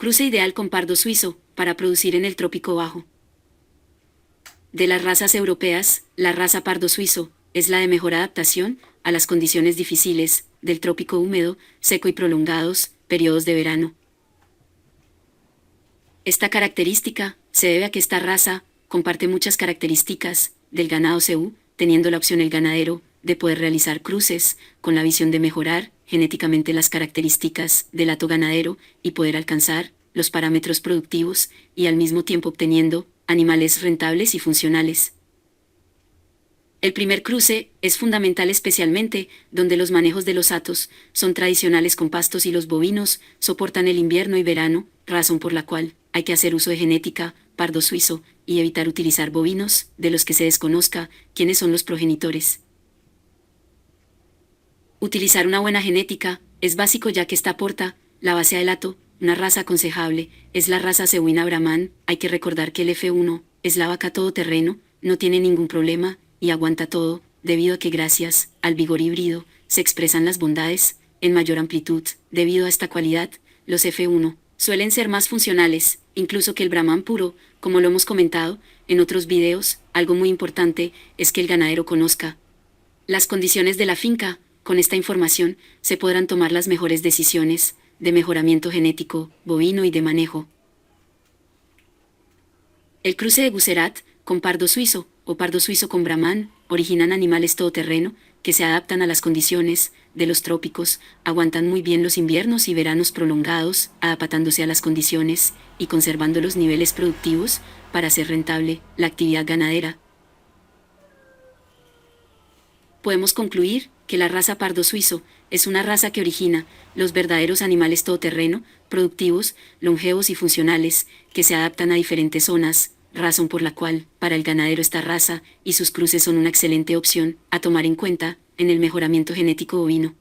Cruce ideal con pardo suizo, para producir en el trópico bajo. De las razas europeas, la raza pardo suizo es la de mejor adaptación a las condiciones difíciles del trópico húmedo, seco y prolongados periodos de verano. Esta característica se debe a que esta raza comparte muchas características del ganado cebú, teniendo la opción el ganadero de poder realizar cruces con la visión de mejorar genéticamente las características del hato ganadero y poder alcanzar los parámetros productivos y al mismo tiempo obteniendo animales rentables y funcionales. El primer cruce es fundamental especialmente donde los manejos de los hatos son tradicionales con pastos y los bovinos soportan el invierno y verano, razón por la cual hay que hacer uso de genética pardo suizo y evitar utilizar bovinos de los que se desconozca quiénes son los progenitores. Utilizar una buena genética es básico ya que esta aporta la base del hato. Una raza aconsejable es la raza cebuina Brahman. Hay que recordar que el F1 es la vaca todoterreno, no tiene ningún problema y aguanta todo, debido a que gracias al vigor híbrido se expresan las bondades en mayor amplitud. Debido a esta cualidad, los F1 suelen ser más funcionales, incluso que el Brahman puro, como lo hemos comentado en otros videos. Algo muy importante es que el ganadero conozca las condiciones de la finca. Con esta información se podrán tomar las mejores decisiones de mejoramiento genético, bovino y de manejo. El cruce de Gucerat con pardo suizo o pardo suizo con Brahman originan animales todoterreno que se adaptan a las condiciones de los trópicos, aguantan muy bien los inviernos y veranos prolongados, adaptándose a las condiciones y conservando los niveles productivos para hacer rentable la actividad ganadera. Podemos concluir que la raza pardo suizo es una raza que origina los verdaderos animales todoterreno, productivos, longevos y funcionales, que se adaptan a diferentes zonas, razón por la cual, para el ganadero esta raza y sus cruces son una excelente opción a tomar en cuenta en el mejoramiento genético bovino.